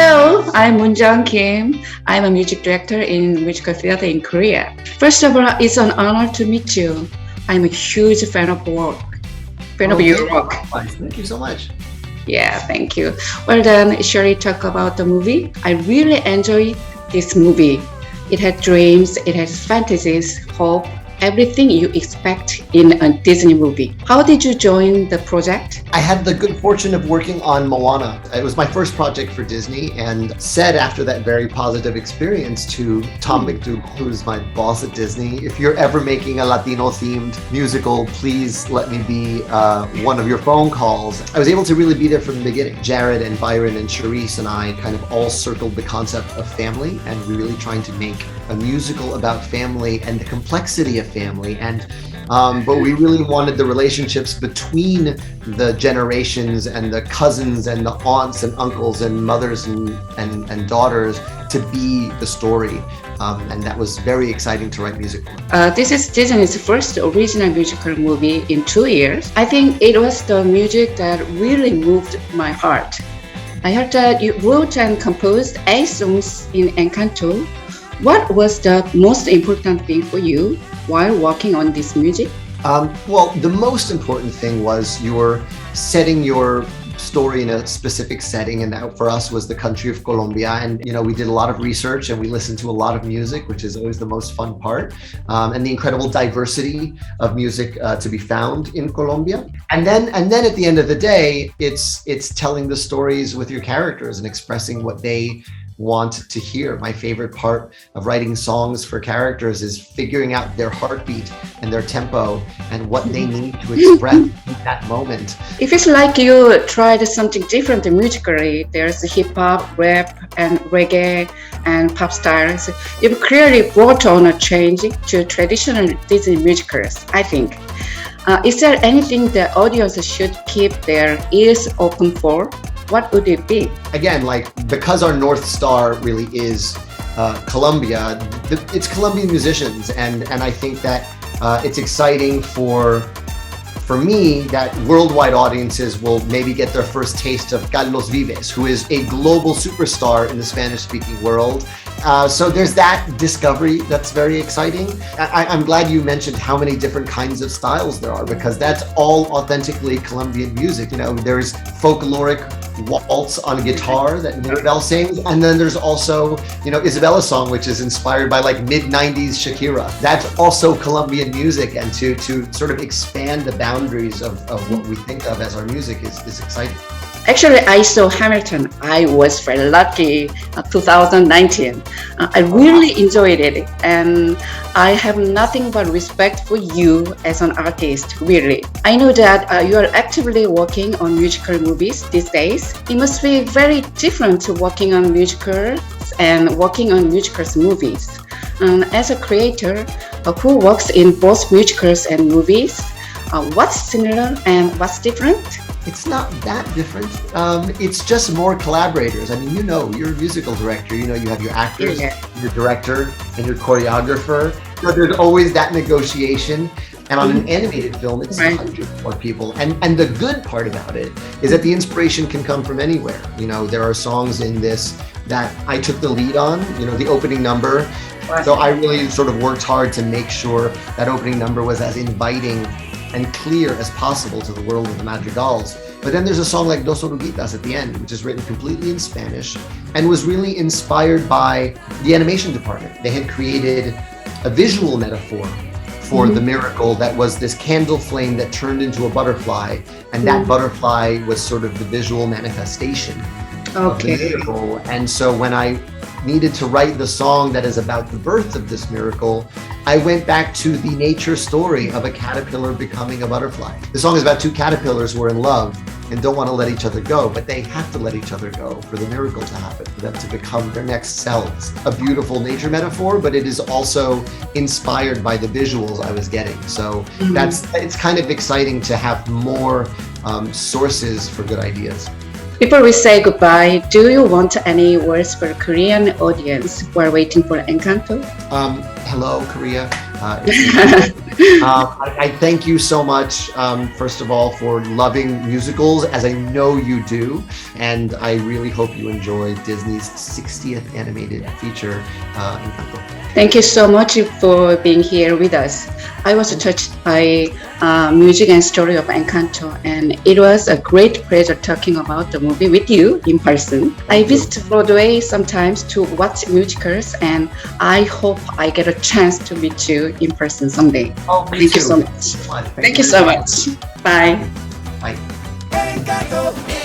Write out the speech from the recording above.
Hello, I'm Moonjung Kim. I'm a music director in musical theater in Korea. First of all, it's an honor to meet you. I'm a huge fan of your work. Thank you so much. Yeah, thank you. Well then, shall we talk about the movie? I really enjoyed this movie. It had dreams, it has fantasies, hope, everything you expect in a Disney movie. How did you join the project? I had the good fortune of working on Moana. It was my first project for Disney, and said after that very positive experience to Tom McDougall, who's my boss at Disney, if you're ever making a Latino-themed musical, please let me be one of your phone calls. I was able to really be there from the beginning. Jared and Byron and Charisse and I kind of all circled the concept of family and really trying to make a musical about family and the complexity of family, and but we really wanted the relationships between the generations and the cousins and the aunts and uncles and mothers and daughters to be the story, and that was very exciting to write music for. This is Disney's first original musical movie in 2 years. I think it was the music that really moved my heart. I heard that you wrote and composed 8 songs in Encanto. What was the most important thing for you while working on this music? Well, the most important thing was you're setting your story in a specific setting, and that for us was the country of Colombia. And we did a lot of research and we listened to a lot of music, which is always the most fun part, and the incredible diversity of music to be found in Colombia. And then at the end of the day, it's telling the stories with your characters and expressing what they want to hear. My favorite part of writing songs for characters is figuring out their heartbeat and their tempo and what they need to express in that moment. It feels like you tried something different musically. There's hip hop, rap, and reggae and pop styles. You've clearly brought on a change to traditional Disney musicals, I think. Is there anything the audience should keep their ears open for? What would it be? Again, because our North Star really is Colombia, it's Colombian musicians, and I think that it's exciting for me that worldwide audiences will maybe get their first taste of Carlos Vives, who is a global superstar in the Spanish-speaking world. So there's that discovery that's very exciting. I'm glad you mentioned how many different kinds of styles there are, because that's all authentically Colombian music. There's folkloric waltz on guitar that Mirabel sings, and then there's also Isabella's song, which is inspired by mid-90s Shakira. That's also Colombian music, and to sort of expand the boundaries of what we think of as our music is exciting. Actually, I saw Hamilton. I was very lucky 2019. I really enjoyed it, and I have nothing but respect for you as an artist, really. I know that you are actively working on musical movies these days. It must be very different to working on musicals and working on musicals movies. As a creator who works in both musicals and movies, what's similar and what's different? It's not that different. It's just more collaborators. I mean, you're a musical director. You have your actors, your director, and your choreographer. So there's always that negotiation. And on an animated film, it's hundreds more people. And the good part about it is that the inspiration can come from anywhere. There are songs in this that I took the lead on, the opening number. So I really sort of worked hard to make sure that opening number was as inviting and clear as possible to the world of the madrigals. But then there's a song like Dos Oruguitas at the end, which is written completely in Spanish and was really inspired by the animation department. They had created a visual metaphor for the miracle that was this candle flame that turned into a butterfly, and that butterfly was sort of the visual manifestation of the miracle. And so when I needed to write the song that is about the birth of this miracle, I went back to the nature story of a caterpillar becoming a butterfly. The song is about 2 caterpillars who are in love and don't want to let each other go, but they have to let each other go for the miracle to happen, for them to become their next selves. A beautiful nature metaphor, but it is also inspired by the visuals I was getting. So it's kind of exciting to have more sources for good ideas. Before we say goodbye, do you want any words for Korean audience who are waiting for Encanto? Hello, Korea. I thank you so much, first of all, for loving musicals, as I know you do. And I really hope you enjoy Disney's 60th animated feature, Encanto. Thank you so much for being here with us. I was touched by music and story of Encanto, and it was a great pleasure talking about the movie with you in person. I visit Broadway sometimes to watch musicals, and I hope I get a chance to meet you in person someday. Oh, me Thank too. you so much. Thank Thank you so much. Bye. Bye. Encanto.